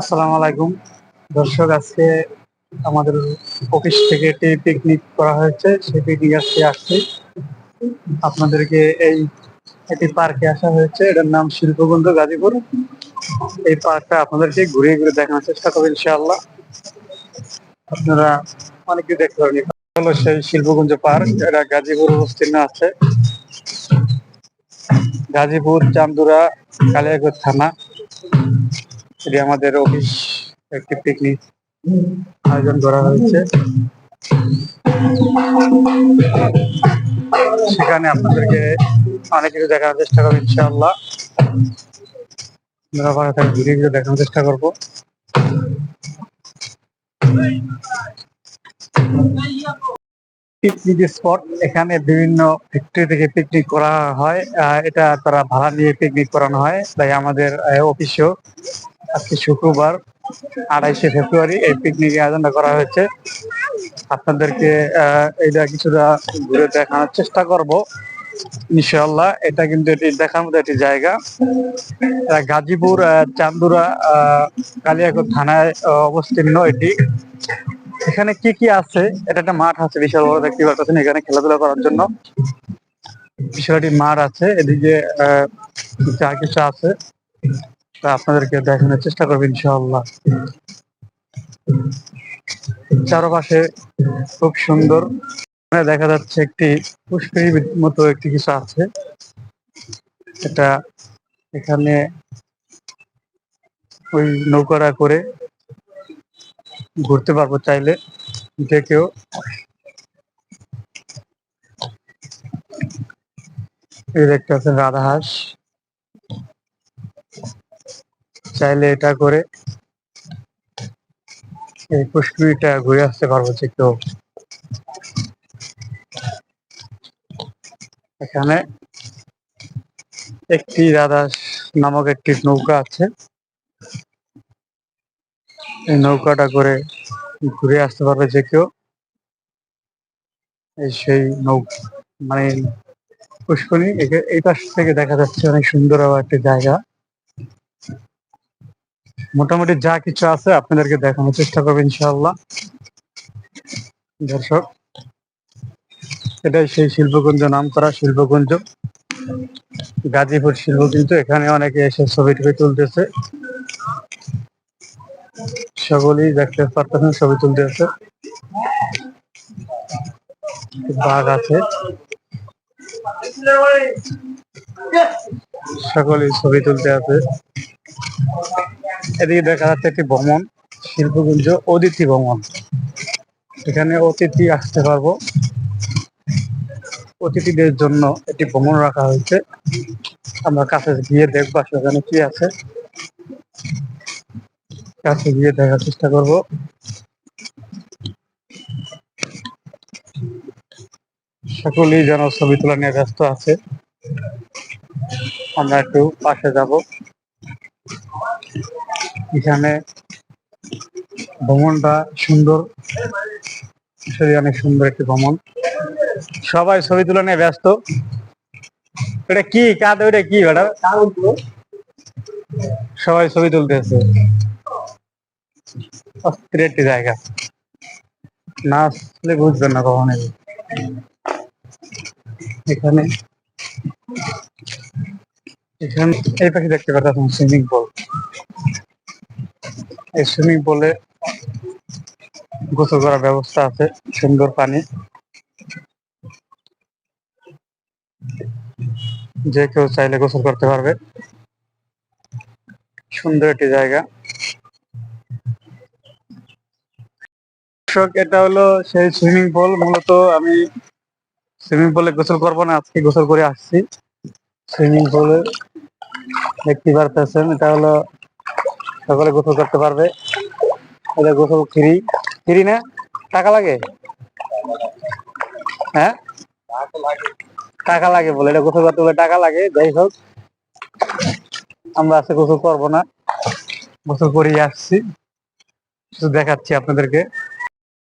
আসসালামু আলাইকুম দর্শক। আজকে আমাদের অফিস থেকে একটি পিকনিক করা হয়েছে। সেই পিকনিক আজকে আসছি আপনাদেরকে একটি পার্কে আসা হয়েছে। এটার নাম শিল্পকুঞ্জ গাজীপুর। এই পার্কটা আপনাদেরকে ঘুরে ঘুরে দেখানোর চেষ্টা করবো ইনশাআল্লাহ। আপনারা অনেক কিছু দেখতে পারেন। এটা হলো সেই শিল্পকুঞ্জ পার্ক, এটা গাজীপুর অবস্থান আছে। গাজীপুর চান্দুরা কালিয়াকৈর থানা। এটি আমাদের অফিস একটি পিকনিক আয়োজন করা হয়েছে। সেখানে আপনাদেরকে অনেক কিছু দেখানোর চেষ্টা করবো ইনশাআল্লাহ। ঘুরে ঘুরে দেখানোর চেষ্টা করবো। পিকনিক স্পট, এখানে বিভিন্ন ফ্যাক্টরি থেকে পিকনিক করা হয়। এটা তারা ভাড়া নিয়ে পিকনিক করানো হয়। তাই আমাদের অফিসেও আজকে শুক্রবার 28শে ফেব্রুয়ারি এই পিকনিকের আয়োজনটা করা হয়েছে। আপনাদেরকে এটা কিছুটা ঘুরে দেখানোর চেষ্টা করব ইনশাআল্লাহ। এটা কিন্তু এটি দেখার মতো একটি জায়গা। গাজীপুর চান্দুরা কালিয়াকৈর থানায় অবতীর্ণ এটি। এখানে কি কি আছে, এটা একটা মাঠ আছে বিশাল বড়, দেখতে পাচ্ছেন। এখানে খেলাধুলা করার জন্য বিশাল একটি মাঠ আছে। এদিকে যা কিছু আছে তা আপনাদেরকে দেখানোর চেষ্টা করবো ইনশাআল্লাহ। চারপাশে খুব সুন্দর দেখা যাচ্ছে। একটি পুষ্করিণীর মতো একটি কিছু আছে। এটা এখানে ওই নৌকাটা করে ঘুরতে পারবো চাইলে, যে কেউ। এই দেখতে পাচ্ছেন রাধাহাঁস, চাইলে এটা করে এই পুষ্করিণীটা ঘুরে আসতে পারবো যে কেউ। এখানে একটি রাধাহাঁস নামক একটি নৌকা আছে। এই নৌকাটা করে ঘুরে আসতে পারবে যে কেউ। এই সেই মানে পুষ্করিণী এই পাশ থেকে দেখা যাচ্ছে অনেক সুন্দর একটি জায়গা। মোটামুটি যা কিছু আছে আপনাদেরকে দেখানোর চেষ্টা করবো ইনশাআল্লাহ দর্শক। এটাই সেই শিল্পকুঞ্জ, নাম করা শিল্পকুঞ্জ গাজীপুর শিল্পকুঞ্জ। এখানে অনেকে এসে ছবি টবি তুলতেছে, সকলেই দেখতে পারতেছেন ছবি তুলতেছে। বাঘ আছে, সকলেই ছবি তুলতে আছে। এদিকে দেখা যাচ্ছে একটি ভ্রমণ, শিল্পকুঞ্জ অতিথি ভ্রমণ। এখানে অতিথি আসতে পারবো, অতিথিদের জন্য একটি ভ্রমণ রাখা হয়েছে। আমরা কাছে গিয়ে দেখবো সেখানে কি আছে, কাছে গিয়ে দেখার চেষ্টা করব। সকলেই যেন ছবি তোলা নিয়ে ব্যস্ত আছে। আমরা একটু পাশে যাব। এখানে ভ্রমণটা সুন্দর, অনেক সুন্দর একটি ভ্রমণ। সবাই ছবি তোলা নিয়ে ব্যস্ত। এটা কি কাঁধে, ওইটা কি ওটা? সবাই ছবি তুলতেছে। অস্থির একটি জায়গা, না আসলে বুঝবেন না কখনোই। এখানে এখানে এই পাশে দেখতে পাচ্ছেন সুইমিং পুল। এই সুইমিং পুলে গোসল করার ব্যবস্থা আছে, সুন্দর পানি, যে কেউ চাইলে গোসল করতে পারবে। সুন্দর একটি জায়গা। এটা হলো সেই সুইমিং পুল। মূলত আমি সুইমিং পুলে গোসল করবো না, আজকে গোসল করে আসছি। সুইমিং পুলে দেখতে পারতেছেন, এটা হলো সকলে গোসল করতে পারবে। এটা গোসল ফ্রি। ফ্রি না, টাকা লাগে? হ্যাঁ, টাকা লাগে বলে এটা গোসল করতে বলে টাকা লাগে। যাই হোক, আমরা আজকে গোসল করবো না, গোসল করিয়ে আসছি, শুধু দেখাচ্ছি আপনাদেরকে।